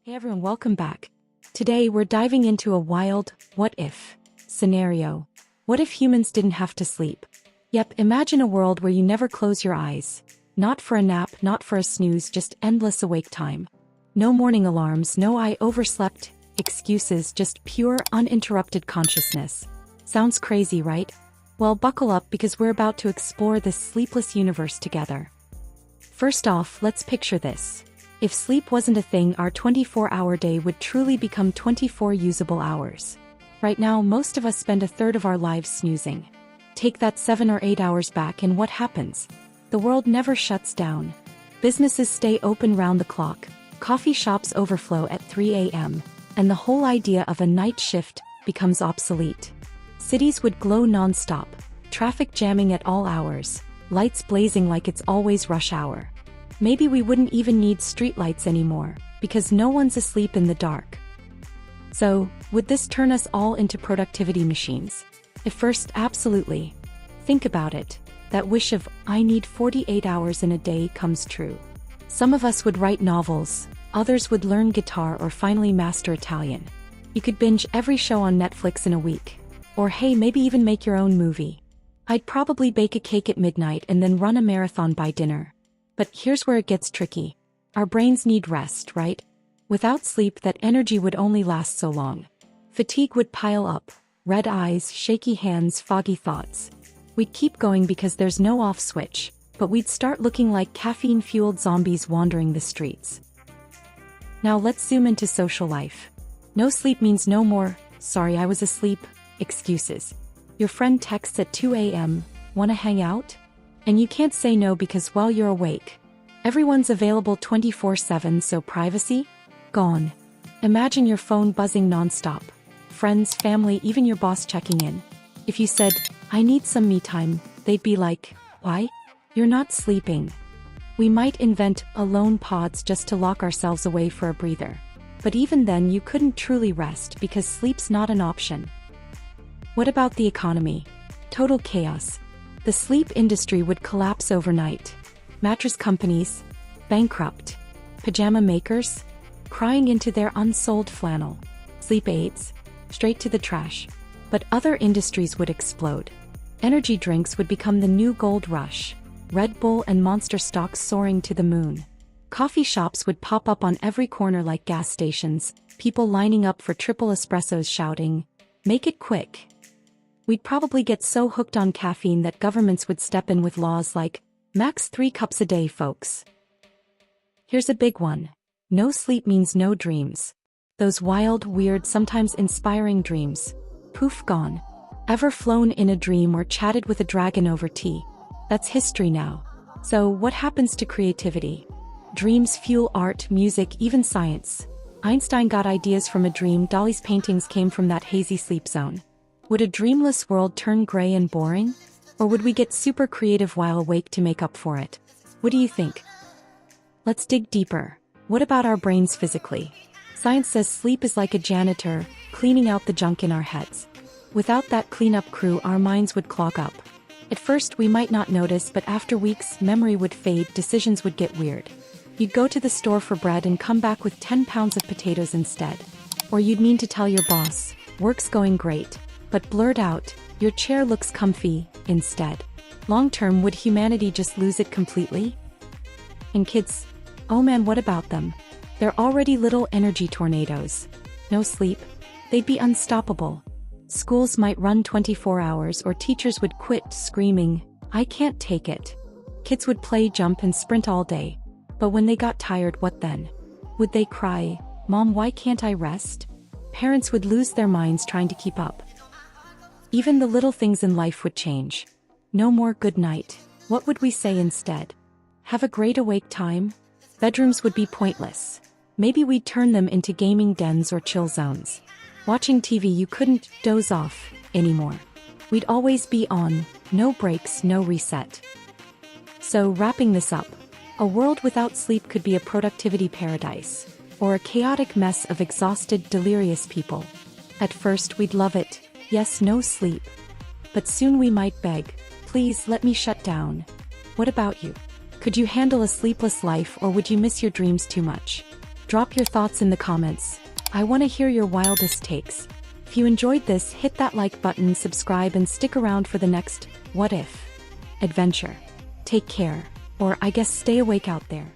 Hey everyone, welcome back. Today we're diving into a wild, what-if scenario. What if humans didn't have to sleep? Yep, imagine a world where you never close your eyes. Not for a nap, not for a snooze, just endless awake time. No morning alarms, no "I overslept" excuses, just pure, uninterrupted consciousness. Sounds crazy, right? Well, buckle up because we're about to explore this sleepless universe together. First off, let's picture this. If sleep wasn't a thing, our 24-hour day would truly become 24 usable hours. Right now, most of us spend a third of our lives snoozing. Take that 7 or 8 hours back and what happens? The world never shuts down. Businesses stay open round the clock, coffee shops overflow at 3 a.m., and the whole idea of a night shift becomes obsolete. Cities would glow non-stop, traffic jamming at all hours, lights blazing like it's always rush hour. Maybe we wouldn't even need streetlights anymore, because no one's asleep in the dark. So, would this turn us all into productivity machines? At first, absolutely. Think about it. That wish of, I need 48 hours in a day comes true. Some of us would write novels, others would learn guitar or finally master Italian. You could binge every show on Netflix in a week. Or hey, maybe even make your own movie. I'd probably bake a cake at midnight and then run a marathon by dinner. But here's where it gets tricky. Our brains need rest, right? Without sleep, that energy would only last so long. Fatigue would pile up, red eyes, shaky hands, foggy thoughts. We'd keep going because there's no off switch, but we'd start looking like caffeine-fueled zombies wandering the streets. Now let's zoom into social life. No sleep means no more, "Sorry, I was asleep" excuses. Your friend texts at 2 a.m., "Wanna hang out?" And you can't say no because while you're awake, everyone's available 24/7, so privacy? Gone. Imagine your phone buzzing non-stop. Friends, family, even your boss checking in. If you said, "I need some me time," they'd be like, "Why? You're not sleeping." We might invent alone pods just to lock ourselves away for a breather. But even then you couldn't truly rest because sleep's not an option. What about the economy? Total chaos. The sleep industry would collapse overnight. Mattress companies, bankrupt. Pajama makers, crying into their unsold flannel. Sleep aids, straight to the trash. But other industries would explode. Energy drinks would become the new gold rush. Red Bull and Monster stocks soaring to the moon. Coffee shops would pop up on every corner like gas stations, people lining up for triple espressos shouting, "Make it quick." We'd probably get so hooked on caffeine that governments would step in with laws like, "Max 3 cups a day, folks." Here's a big one. No sleep means no dreams. Those wild, weird, sometimes inspiring dreams. Poof, gone. Ever flown in a dream or chatted with a dragon over tea? That's history now. So, what happens to creativity? Dreams fuel art, music, even science. Einstein got ideas from a dream. Dali's paintings came from that hazy sleep zone. Would a dreamless world turn gray and boring? Or would we get super creative while awake to make up for it? What do you think? Let's dig deeper. What about our brains physically? Science says sleep is like a janitor, cleaning out the junk in our heads. Without that cleanup crew, our minds would clog up. At first we might not notice, but after weeks, memory would fade, decisions would get weird. You'd go to the store for bread and come back with 10 pounds of potatoes instead. Or you'd mean to tell your boss, "Work's going great," but blurt out, "Your chair looks comfy," instead. Long-term, would humanity just lose it completely? And kids? Oh man, what about them? They're already little energy tornadoes. No sleep? They'd be unstoppable. Schools might run 24 hours or teachers would quit screaming, "I can't take it." Kids would play, jump, and sprint all day. But when they got tired, what then? Would they cry, "Mom, why can't I rest?" Parents would lose their minds trying to keep up. Even the little things in life would change. No more "good night." What would we say instead? "Have a great awake time"? Bedrooms would be pointless. Maybe we'd turn them into gaming dens or chill zones. Watching TV, you couldn't doze off anymore. We'd always be on, no breaks, no reset. So, wrapping this up, a world without sleep could be a productivity paradise, or a chaotic mess of exhausted, delirious people. At first we'd love it. Yes, no sleep. But soon we might beg, "Please let me shut down." What about you? Could you handle a sleepless life, or would you miss your dreams too much? Drop your thoughts in the comments. I want to hear your wildest takes. If you enjoyed this, hit that like button, subscribe, and stick around for the next What If adventure. Take care, or I guess stay awake out there.